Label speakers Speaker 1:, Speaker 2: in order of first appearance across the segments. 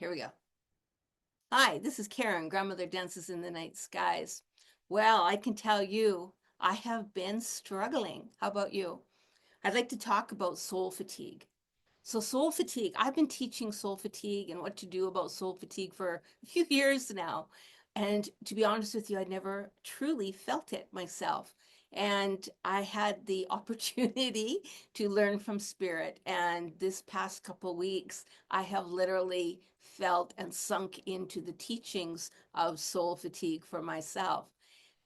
Speaker 1: here we go. Hi, this is Karen, Grandmother Dances in the Night Skies. Well, I can tell you, I have been struggling. How about you? I'd like to talk about soul fatigue. So, soul fatigue, I've been teaching soul fatigue and what to do about soul fatigue for a few years now. And to be honest with you, I never truly felt it myself. And I had the opportunity to learn from spirit. And this past couple weeks, I have literally felt and sunk into the teachings of soul fatigue for myself.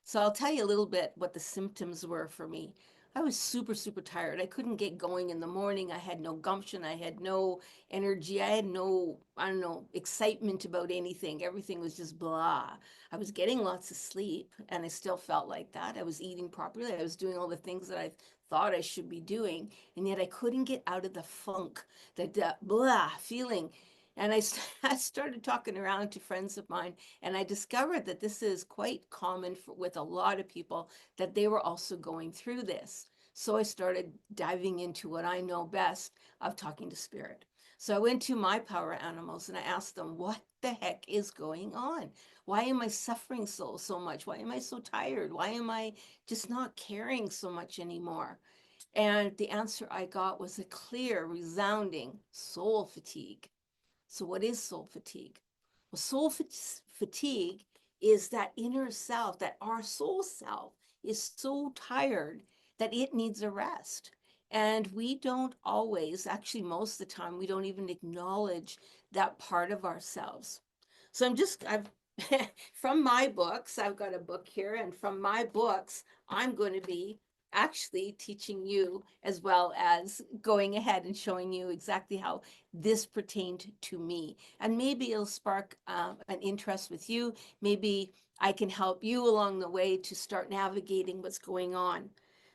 Speaker 1: So I'll tell you a little bit what the symptoms were for me. I was super, super tired. I couldn't get going in the morning. I had no gumption. I had no energy. I had no, I don't know, excitement about anything. Everything was just blah. I was getting lots of sleep and I still felt like that. I was eating properly. I was doing all the things that I thought I should be doing. And yet I couldn't get out of the funk, the blah feeling. And I started talking around to friends of mine, and I discovered that this is quite common with a lot of people, that they were also going through this. So I started diving into what I know best of talking to spirit. So I went to my power animals and I asked them, what the heck is going on? Why am I suffering so much? Why am I so tired? Why am I just not caring so much anymore? And the answer I got was a clear, resounding soul fatigue. So, what is soul fatigue? Well, fatigue is that inner self, that our soul self is so tired that it needs a rest. And we don't always, actually, most of the time, we don't even acknowledge that part of ourselves. So I've, from my books, I've got a book here, and from my books, I'm going to be actually teaching you as well as going ahead and showing you exactly how this pertained to me. And maybe it'll spark an interest with you. Maybe I can help you along the way to start navigating what's going on.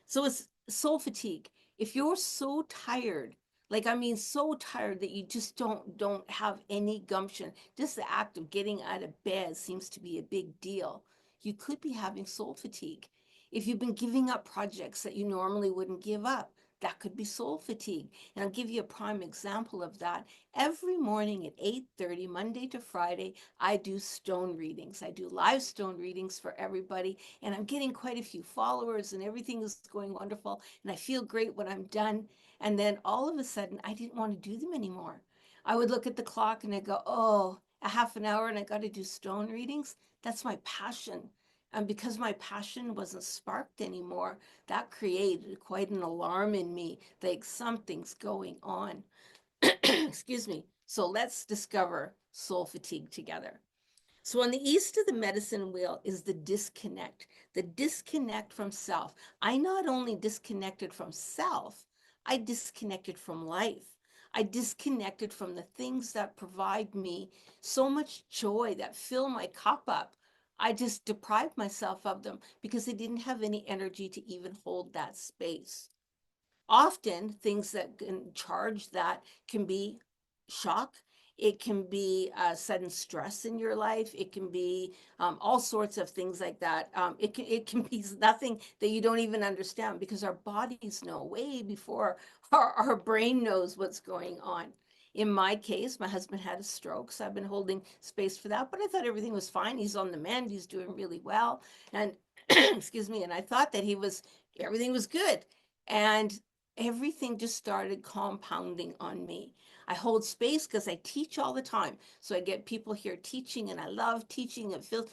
Speaker 1: So it's soul fatigue. If you're so tired, like I mean so tired that you just don't have any gumption, just the act of getting out of bed seems to be a big deal, you could be having soul fatigue. If you've been giving up projects that you normally wouldn't give up, that could be soul fatigue. And I'll give you a prime example of that. Every morning at 8:30, Monday to Friday, I do stone readings. I do live stone readings for everybody, and I'm getting quite a few followers, and everything is going wonderful, and I feel great when I'm done. And then all of a sudden, I didn't want to do them anymore. I would look at the clock and I go, oh, a half an hour and I got to do stone readings. That's my passion. And because my passion wasn't sparked anymore, that created quite an alarm in me, like something's going on. Excuse me. So let's discover soul fatigue together. So on the east of the medicine wheel is the disconnect from self. I not only disconnected from self, I disconnected from life. I disconnected from the things that provide me so much joy, that fill my cup up. I just deprived myself of them because I didn't have any energy to even hold that space. Often things that can charge that can be shock. It can be sudden stress in your life. It can be all sorts of things like that. It can be nothing that you don't even understand because our bodies know way before our brain knows what's going on. In my case, my husband had a stroke, so I've been holding space for that. But I thought everything was fine. He's on the mend. He's doing really well, and excuse me. And I thought that everything was good. And everything just started compounding on me. I hold space because I teach all the time. So I get people here teaching and I love teaching. It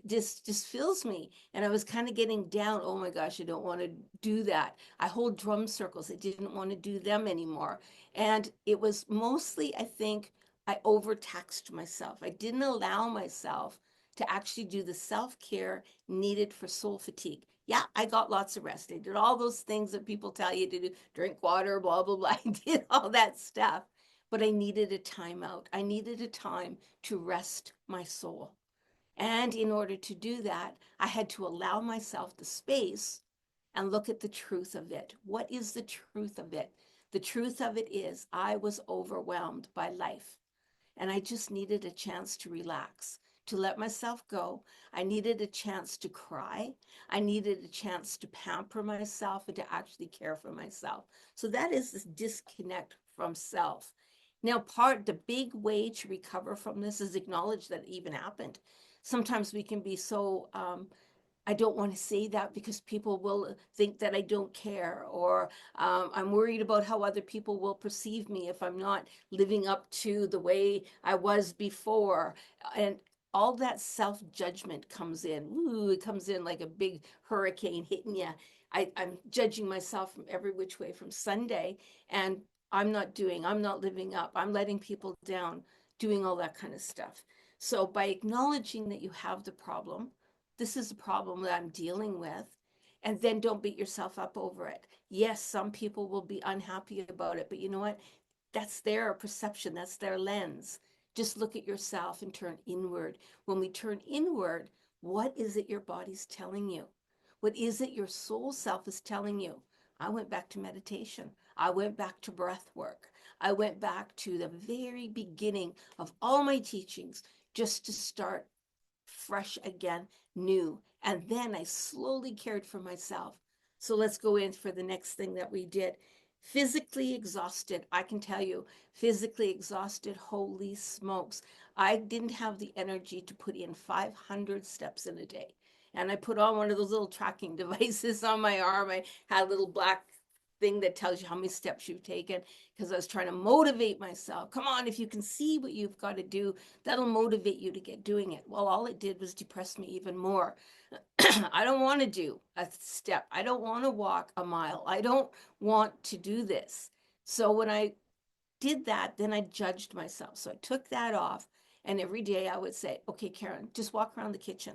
Speaker 1: just fills me. And I was kind of getting down. Oh my gosh, I don't want to do that. I hold drum circles. I didn't want to do them anymore. And it was mostly, I think, I overtaxed myself. I didn't allow myself to actually do the self-care needed for soul fatigue. Yeah, I got lots of rest. I did all those things that people tell you to do, drink water, blah, blah, blah. I did all that stuff, but I needed a timeout. I needed a time to rest my soul. And in order to do that, I had to allow myself the space and look at the truth of it. What is the truth of it? The truth of it is I was overwhelmed by life. And I just needed a chance to relax, to let myself go. I needed a chance to cry. I needed a chance to pamper myself and to actually care for myself. So that is this disconnect from self. Now, the big way to recover from this is acknowledge that it even happened. Sometimes we can be so I don't want to say that because people will think that I don't care, or I'm worried about how other people will perceive me if I'm not living up to the way I was before. And all that self judgment comes in. Ooh, it comes in like a big hurricane hitting you. I'm judging myself from every which way from Sunday, and I'm not living up, I'm letting people down, doing all that kind of stuff. So by acknowledging that you have the problem, this is a problem that I'm dealing with. And then don't beat yourself up over it. Yes, some people will be unhappy about it, but you know what? That's their perception, that's their lens. Just look at yourself and turn inward. When we turn inward, what is it your body's telling you? What is it your soul self is telling you? I went back to meditation. I went back to breath work. I went back to the very beginning of all my teachings just to start fresh again, new. And then I slowly cared for myself. So let's go in for the next thing that we did. Physically exhausted. I can tell you, physically exhausted. Holy smokes. I didn't have the energy to put in 500 steps in a day. And I put on one of those little tracking devices on my arm. I had a little black thing that tells you how many steps you've taken because I was trying to motivate myself. Come on, if you can see what you've got to do, that'll motivate you to get doing it. Well, all it did was depress me even more. I don't want to do a step. I don't want to walk a mile. I don't want to do this. So when I did that, then I judged myself. So I took that off. And every day I would say, okay, Karen, just walk around the kitchen.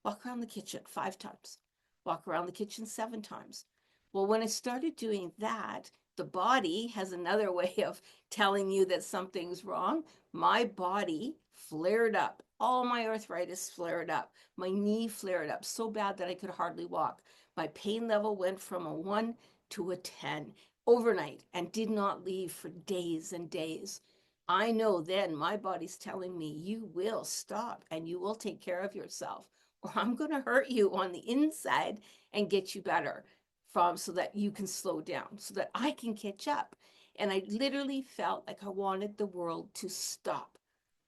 Speaker 1: Walk around the kitchen 5 times. Walk around the kitchen 7 times. Well, when I started doing that, the body has another way of telling you that something's wrong. My body flared up. All my arthritis flared up. My knee flared up so bad that I could hardly walk. My pain level went from a 1 to a 10 overnight and did not leave for days and days. I know then my body's telling me, you will stop and you will take care of yourself, or I'm going to hurt you on the inside and get you better from so that you can slow down, so that I can catch up. And I literally felt like I wanted the world to stop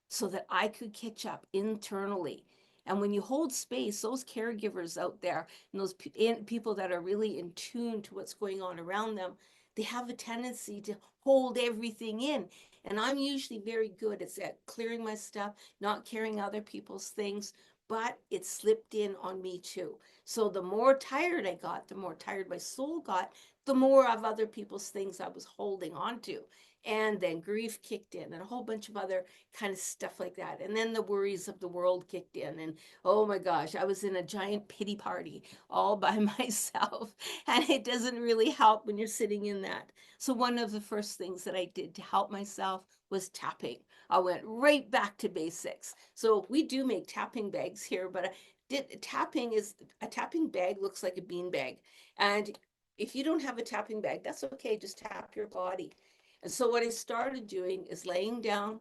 Speaker 1: so that I could catch up internally. And when you hold space, those caregivers out there and those people that are really in tune to what's going on around them, they have a tendency to hold everything in. And I'm usually very good at clearing my stuff, not carrying other people's things, but it slipped in on me too. So the more tired I got, the more tired my soul got, the more of other people's things I was holding on to. And then grief kicked in and a whole bunch of other kind of stuff like that. And then the worries of the world kicked in. And oh my gosh, I was in a giant pity party all by myself. And it doesn't really help when you're sitting in that. So, one of the first things that I did to help myself was tapping. I went right back to basics. So, we do make tapping bags here, but tapping is a tapping bag looks like a bean bag. And if you don't have a tapping bag, that's okay. Just tap your body. And so what I started doing is laying down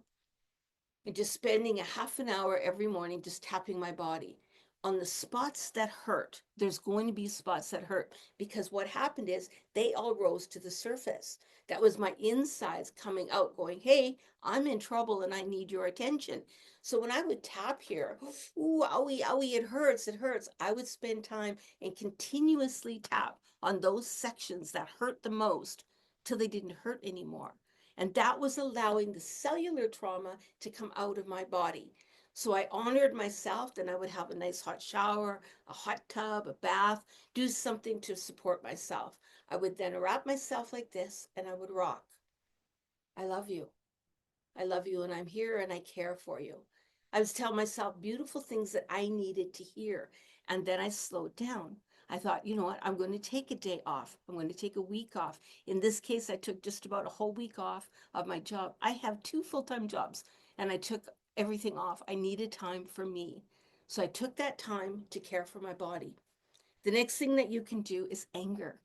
Speaker 1: and just spending a half an hour every morning just tapping my body on the spots that hurt. There's going to be spots that hurt because what happened is they all rose to the surface. That was my insides coming out going, hey, I'm in trouble and I need your attention. So when I would tap here, ooh, owie, owie, it hurts, it hurts. I would spend time and continuously tap on those sections that hurt the most till they didn't hurt anymore. And that was allowing the cellular trauma to come out of my body. So I honored myself, then I would have a nice hot shower, a hot tub, a bath, do something to support myself. I would then wrap myself like this and I would rock. I love you. I love you and I'm here and I care for you. I was telling myself beautiful things that I needed to hear. And then I slowed down. I thought, you know what? I'm going to take a day off. I'm going to take a week off. In this case, I took just about a whole week off of my job. I have 2 full-time jobs and I took everything off. I needed time for me. So I took that time to care for my body. The next thing that you can do is anger.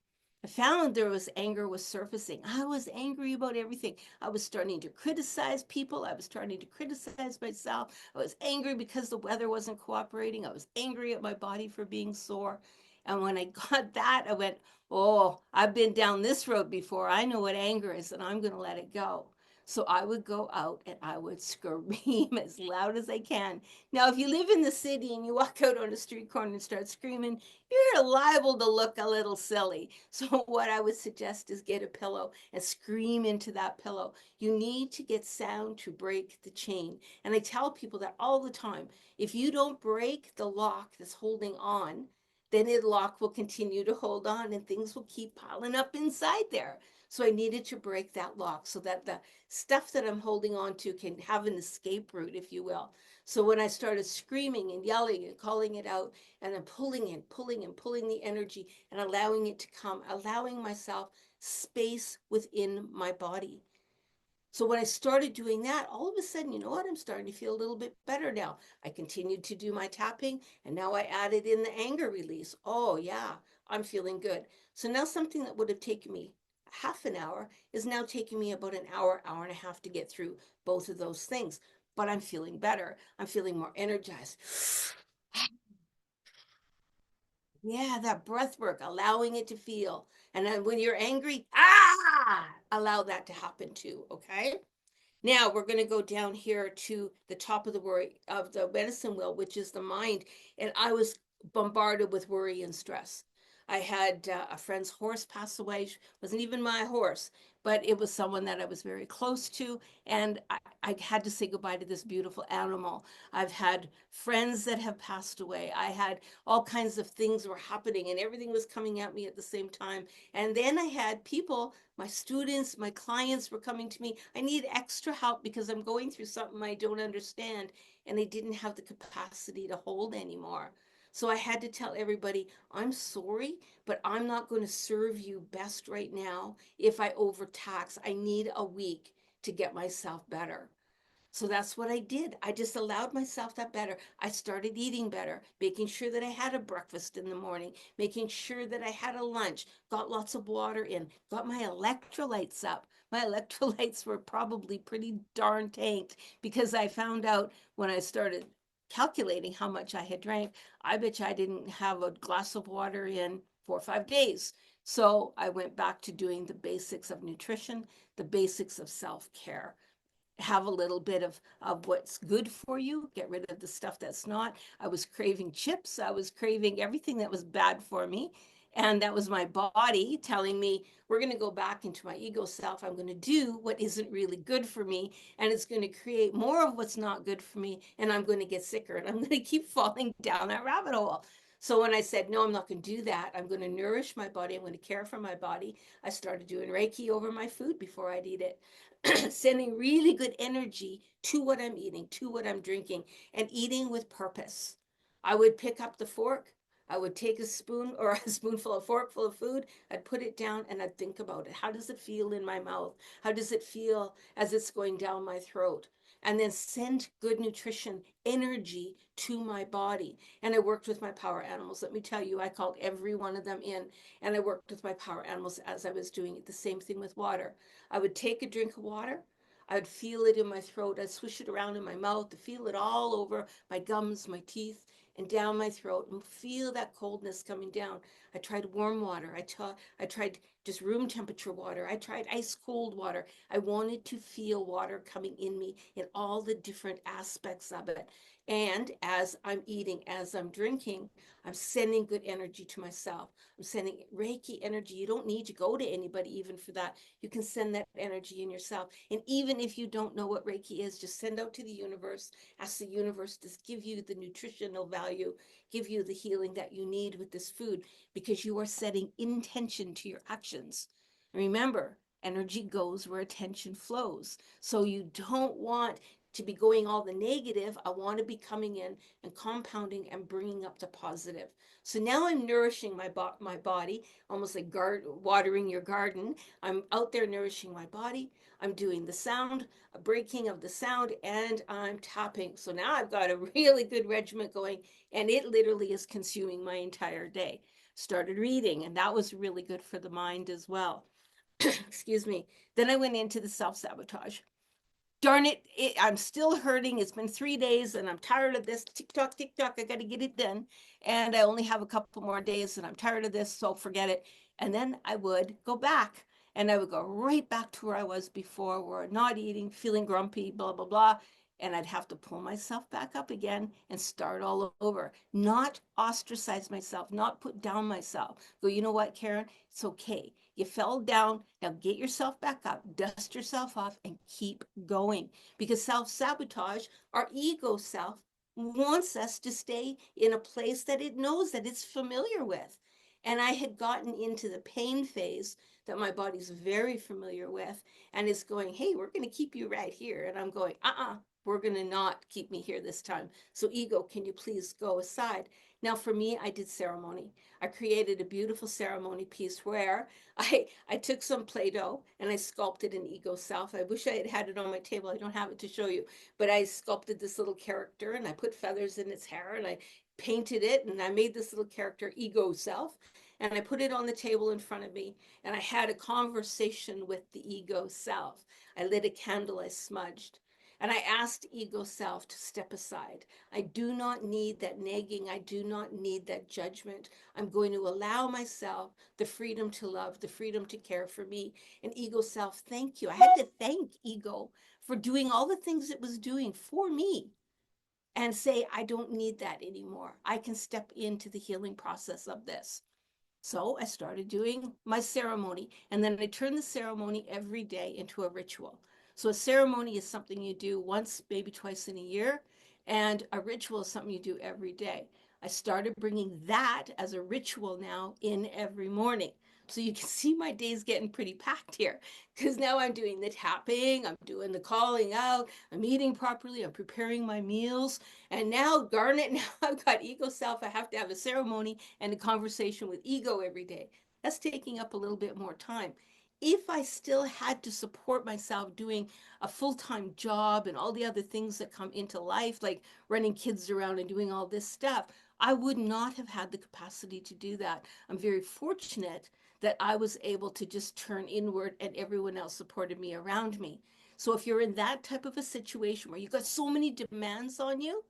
Speaker 1: I found there was anger was surfacing. I was angry about everything. I was starting to criticize people. I was starting to criticize myself. I was angry because the weather wasn't cooperating. I was angry at my body for being sore. And when I got that, I went, oh, I've been down this road before. I know what anger is, and I'm going to let it go. So I would go out and I would scream as loud as I can. Now, if you live in the city and you walk out on a street corner and start screaming, you're liable to look a little silly. So what I would suggest is get a pillow and scream into that pillow. You need to get sound to break the chain. And I tell people that all the time. If you don't break the lock that's holding on, then the lock will continue to hold on and things will keep piling up inside there. So I needed to break that lock so that the stuff that I'm holding on to can have an escape route, if you will. So when I started screaming and yelling and calling it out, and then pulling the energy and allowing it to come, allowing myself space within my body. So when I started doing that, all of a sudden, you know what? I'm starting to feel a little bit better now. I continued to do my tapping and now I added in the anger release. Oh, yeah, I'm feeling good. So now something that would have taken me half an hour is now taking me about an hour, hour and a half to get through both of those things. But I'm feeling better. I'm feeling more energized. Yeah, that breath work, allowing it to feel. And then when you're angry, allow that to happen too. Okay. Now we're going to go down here to the top of the worry of the medicine wheel, which is the mind. And I was bombarded with worry and stress. I had a friend's horse pass away. It wasn't even my horse, but it was someone that I was very close to. And I had to say goodbye to this beautiful animal. I've had friends that have passed away. I had all kinds of things were happening and everything was coming at me at the same time. And then I had people, my students, my clients were coming to me. I need extra help because I'm going through something I don't understand. And they didn't have the capacity to hold anymore. So I had to tell everybody, I'm sorry, but I'm not going to serve you best right now if I overtax. I need a week to get myself better. So that's what I did. I just allowed myself that better. I started eating better, making sure that I had a breakfast in the morning, making sure that I had a lunch, got lots of water in, got my electrolytes up. My electrolytes were probably pretty darn tanked because I found out when I started calculating how much I had drank, I bet you I didn't have a glass of water in 4 or 5 days. So I went back to doing the basics of nutrition, the basics of self care, have a little bit of what's good for you, get rid of the stuff that's not. I was craving chips, I was craving everything that was bad for me. And that was my body telling me, we're going to go back into my ego self. I'm going to do what isn't really good for me. And it's going to create more of what's not good for me. And I'm going to get sicker and I'm going to keep falling down that rabbit hole. So when I said, no, I'm not going to do that, I'm going to nourish my body, I'm going to care for my body, I started doing Reiki over my food before I'd eat it. Sending really good energy to what I'm eating, to what I'm drinking, and eating with purpose. I would pick up the fork. I would take a spoon or a spoonful of forkful of food. I'd put it down and I'd think about it. How does it feel in my mouth? How does it feel as it's going down my throat? And then send good nutrition, energy to my body. And I worked with my power animals. Let me tell you, I called every one of them in and I worked with my power animals as I was doing it. The same thing with water. I would take a drink of water. I'd feel it in my throat. I'd swish it around in my mouth to feel it all over my gums, my teeth, and down my throat and feel that coldness coming down. I tried warm water. I tried just room temperature water. I tried ice cold water. I wanted to feel water coming in me in all the different aspects of it. And as I'm eating, as I'm drinking, I'm sending good energy to myself. I'm sending Reiki energy. You don't need to go to anybody even for that. You can send that energy in yourself. And even if you don't know what Reiki is, just send out to the universe. Ask the universe to give you the nutritional value, give you the healing that you need with this food, because you are setting intention to your actions. And remember, energy goes where attention flows. So you don't want to be going all the negative. I want to be coming in and compounding and bringing up the positive. So now I'm nourishing my body, almost like watering your garden. I'm out there nourishing my body. I'm doing the sound, a breaking of the sound, and I'm tapping. So now I've got a really good regiment going, and it literally is consuming my entire day. Started reading, and that was really good for the mind as well. Excuse me. Then I went into the self sabotage. Darn it, I'm still hurting. It's been 3 days and I'm tired of this. Tick tock, tick tock. I got to get it done. And I only have a couple more days and I'm tired of this. So forget it. And then I would go back And I would go right back to where I was before, where not eating, feeling grumpy, blah, blah, blah. And I'd have to pull myself back up again and start all over, not ostracize myself, not put down myself. Go, you know what, Karen? It's okay. You fell down. Now get yourself back up, dust yourself off, and keep going. Because self sabotage, our ego self, wants us to stay in a place that it knows that it's familiar with. And I had gotten into the pain phase that my body's very familiar with, and it's going, hey, we're going to keep you right here. And I'm going, we're going to not keep me here this time. So, ego, can you please go aside? Now, for me, I did ceremony. I created a beautiful ceremony piece where I took some Play-Doh and I sculpted an ego self. I wish I had had it on my table. I don't have it to show you, but I sculpted this little character and I put feathers in its hair and I painted it and I made this little character ego self and I put it on the table in front of me and I had a conversation with the ego self. I lit a candle, I smudged. And I asked ego self to step aside. I do not need that nagging. I do not need that judgment. I'm going to allow myself the freedom to love, the freedom to care for me. And ego self, thank you. I had to thank ego for doing all the things it was doing for me and say, I don't need that anymore. I can step into the healing process of this. So I started doing my ceremony, and then I turned the ceremony every day into a ritual. So a ceremony is something you do once, maybe twice in a year, and a ritual is something you do every day. I started bringing that as a ritual now in every morning. So you can see my days getting pretty packed here because now I'm doing the tapping, I'm doing the calling out, I'm eating properly, I'm preparing my meals. And now, Garnet, now I've got ego self. I have to have a ceremony and a conversation with ego every day. That's taking up a little bit more time. If I still had to support myself doing a full time job and all the other things that come into life, like running kids around and doing all this stuff, I would not have had the capacity to do that. I'm very fortunate that I was able to just turn inward and everyone else supported me around me. So if you're in that type of a situation where you've got so many demands on you,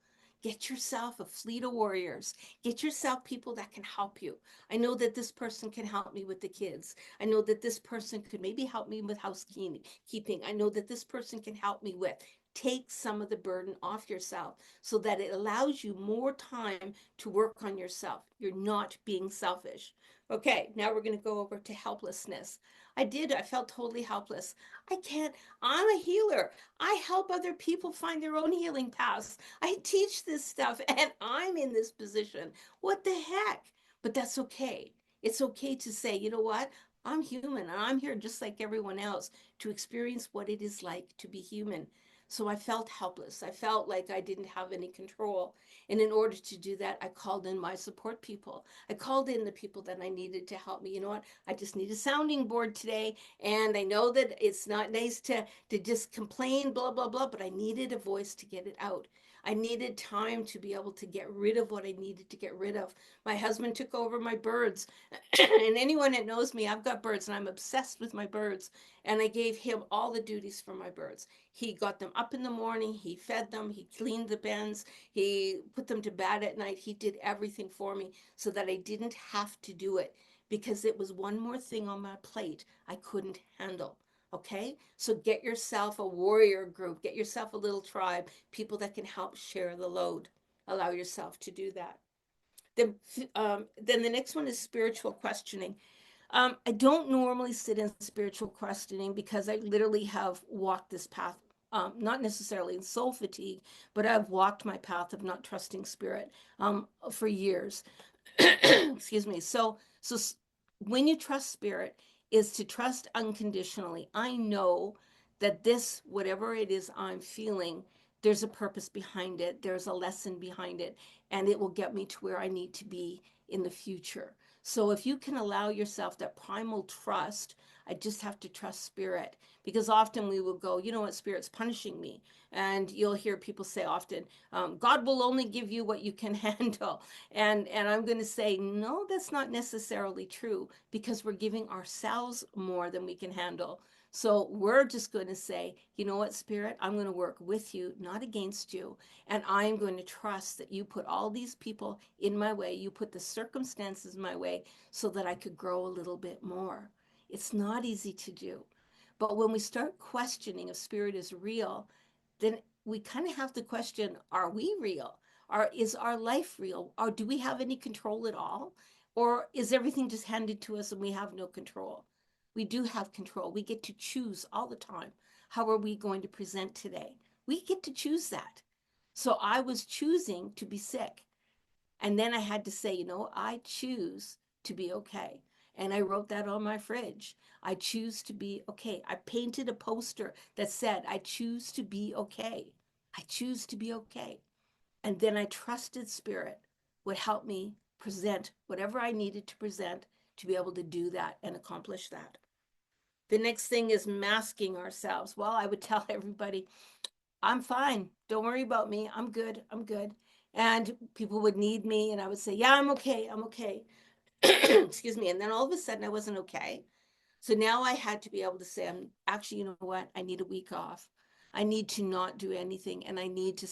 Speaker 1: get yourself a fleet of warriors. Get yourself people that can help you. I know that this person can help me with the kids. I know that this person could maybe help me with housekeeping. I know that this person can help me with. Take some of the burden off yourself so that it allows you more time to work on yourself. You're not being selfish. Okay, now we're going to go over to helplessness. I felt totally helpless. I can't, I'm a healer. I help other people find their own healing paths. I teach this stuff and I'm in this position. What the heck? But that's okay. It's okay to say, you know what? I'm human and I'm here just like everyone else to experience what it is like to be human. So I felt helpless. I felt like I didn't have any control. And in order to do that, I called in my support people. I called in the people that I needed to help me. You know what? I just need a sounding board today. And I know that it's not nice to just complain, blah, blah, blah, but I needed a voice to get it out. I needed time to be able to get rid of what I needed to get rid of. My husband took over my birds. And anyone that knows me, I've got birds and I'm obsessed with my birds. And I gave him all the duties for my birds. He got them up in the morning, he fed them, he cleaned the pens, he put them to bed at night. He did everything for me so that I didn't have to do it because it was one more thing on my plate I couldn't handle. Okay, so get yourself a warrior group, get yourself a little tribe, people that can help share the load. Allow yourself to do that. Then the next one is spiritual questioning. I don't normally sit in spiritual questioning because I literally have walked this path, not necessarily in soul fatigue, but I've walked my path of not trusting spirit for years. Excuse me. So when you trust spirit, is to trust unconditionally. I know that this, whatever it is I'm feeling, there's a purpose behind it. There's a lesson behind it, and it will get me to where I need to be in the future. So if you can allow yourself that primal trust, I just have to trust spirit because often we will go, you know what, spirit's punishing me. And you'll hear people say often, God will only give you what you can handle. And I'm going to say, no, that's not necessarily true because we're giving ourselves more than we can handle. So we're just going to say, you know what, Spirit, I'm going to work with you, not against you. And I'm going to trust that you put all these people in my way. You put the circumstances my way so that I could grow a little bit more. It's not easy to do. But when we start questioning if spirit is real, then we kind of have to question, are we real? Is our life real? Or do we have any control at all? Or is everything just handed to us and we have no control? We do have control. We get to choose all the time. How are we going to present today? We get to choose that. So I was choosing to be sick. And then I had to say, I choose to be okay. And I wrote that on my fridge. I choose to be okay. I painted a poster that said, I choose to be okay. I choose to be okay. And then I trusted spirit would help me present whatever I needed to present to be able to do that and accomplish that. The next thing is masking ourselves. Well, I would tell everybody, I'm fine. Don't worry about me. I'm good. I'm good. And people would need me, and I would say, yeah, I'm okay. I'm okay. Excuse me. And then all of a sudden, I wasn't okay. So now I had to be able to say, I'm actually, you know what? I need a week off. I need to not do anything, and I need to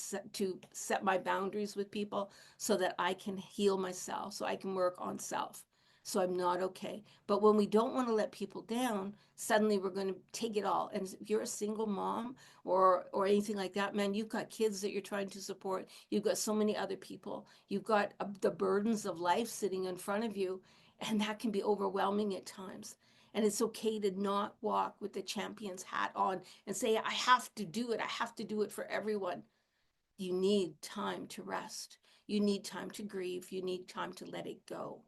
Speaker 1: set my boundaries with people so that I can heal myself, so I can work on self. So I'm not okay. But when we don't want to let people down, suddenly we're going to take it all. And if you're a single mom or anything like that, man, you've got kids that you're trying to support. You've got so many other people. You've got the burdens of life sitting in front of you, and that can be overwhelming at times. And it's okay to not walk with the champion's hat on and say, I have to do it. I have to do it for everyone. You need time to rest. You need time to grieve. You need time to let it go.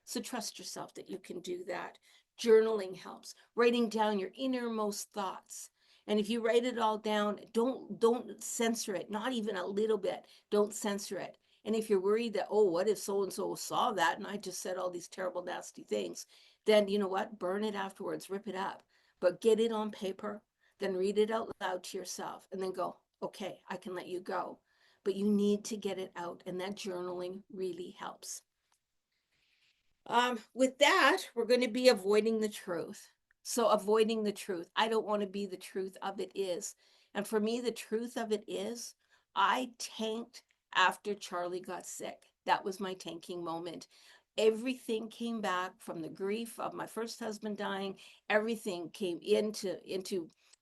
Speaker 1: So trust yourself that you can do that. Journaling helps. Writing down your innermost thoughts. And if you write it all down, don't censor it, not even a little bit. Don't censor it. And if you're worried that, oh, what if so and so saw that and I just said all these terrible, nasty things, then you know what? Burn it afterwards, rip it up. But get it on paper, then read it out loud to yourself, and then go, okay, I can let you go. But you need to get it out, and that journaling really helps. With that, we're going to be avoiding the truth. So, avoiding the truth. I don't want to be the truth of it is. And for me, the truth of it is, I tanked after Charlie got sick. That was my tanking moment. Everything came back from the grief of my first husband dying. Everything came into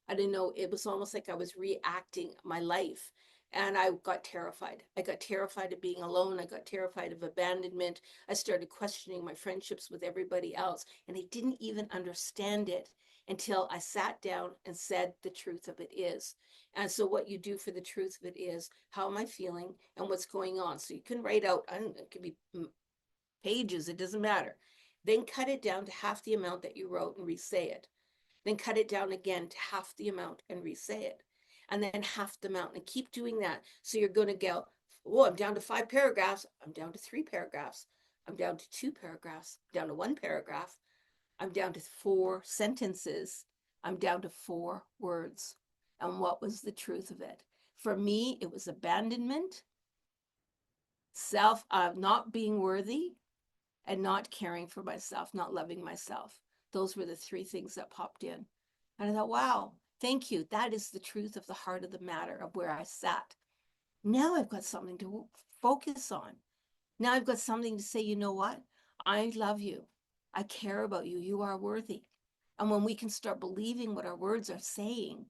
Speaker 1: I don't know, it was almost like I was reacting my life. And I got terrified. I got terrified of being alone. I got terrified of abandonment. I started questioning my friendships with everybody else, and I didn't even understand it until I sat down and said the truth of it is. And so what you do for the truth of it is, how am I feeling and what's going on? So you can write out, it could be pages, it doesn't matter. Then cut it down to half the amount that you wrote and re-say it. Then cut it down again to half the amount and re-say it. And then half the amount, and keep doing that. So you're going to go, oh, I'm down to 5 paragraphs. I'm down to 3 paragraphs. I'm down to 2 paragraphs. I'm down to 1 paragraph. I'm down to 4 sentences. I'm down to 4 words. And what was the truth of it? For me, it was abandonment, self, not being worthy, and not caring for myself, not loving myself. Those were the 3 things that popped in. And I thought, wow, thank you. That is the truth of the heart of the matter of where I sat. Now I've got something to focus on. Now I've got something to say, you know what? I love you. I care about you. You are worthy. And when we can start believing what our words are saying,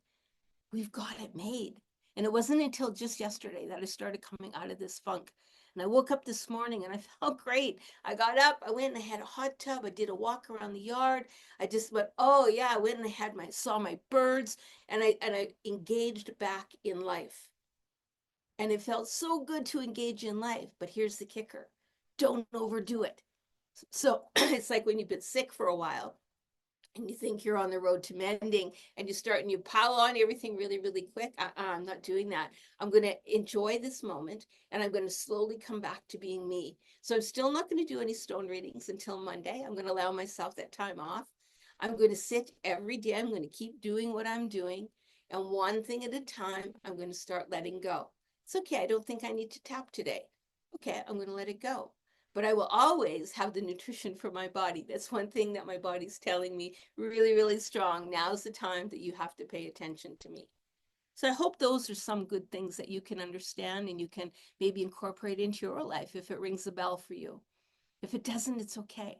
Speaker 1: we've got it made. And it wasn't until just yesterday that I started coming out of this funk. And I woke up this morning and I felt great. I got up, I went and I had a hot tub. I did a walk around the yard. I just went, oh yeah, I went and I had saw my birds, and I engaged back in life. And it felt so good to engage in life. But here's the kicker. Don't overdo it. So it's like when you've been sick for a while and you think you're on the road to mending and you start and you pile on everything really, really quick. I'm not doing that. I'm going to enjoy this moment, and I'm going to slowly come back to being me. So I'm still not going to do any stone readings until Monday. I'm going to allow myself that time off. I'm going to sit every day. I'm going to keep doing what I'm doing. And one thing at a time, I'm going to start letting go. It's okay. I don't think I need to tap today. Okay, I'm going to let it go. But I will always have the nutrition for my body. That's one thing that my body's telling me really, really strong. Now's the time that you have to pay attention to me. So I hope those are some good things that you can understand and you can maybe incorporate into your life if it rings a bell for you. If it doesn't, it's okay.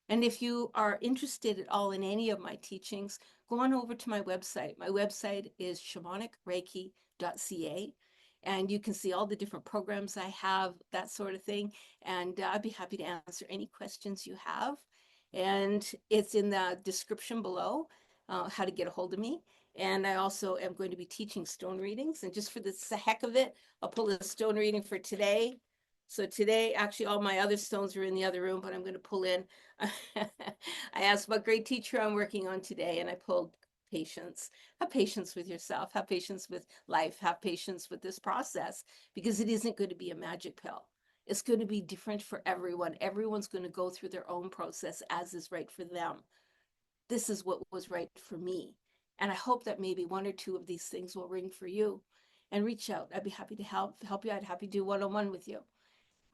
Speaker 1: And if you are interested at all in any of my teachings, go on over to my website. My website is shamanicreiki.ca. And you can see all the different programs I have, that sort of thing. And I'd be happy to answer any questions you have. And it's in the description below, how to get a hold of me. And I also am going to be teaching stone readings. And just for the heck of it, I'll pull a stone reading for today. So today, actually, all my other stones are in the other room, but I'm going to pull in. I asked what great teacher I'm working on today, and I pulled patience. Have patience with yourself, have patience with life, have patience with this process, because it isn't going to be a magic pill. It's going to be different for everyone. Everyone's going to go through their own process as is right for them. This is what was right for me. And I hope that maybe one or two of these things will ring for you. And reach out. I'd be happy to help you. I'd happy to do one-on-one with you.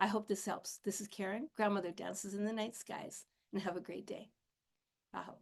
Speaker 1: I hope this helps. This is Karen, Grandmother Dances in the Night Skies, and have a great day. Aho.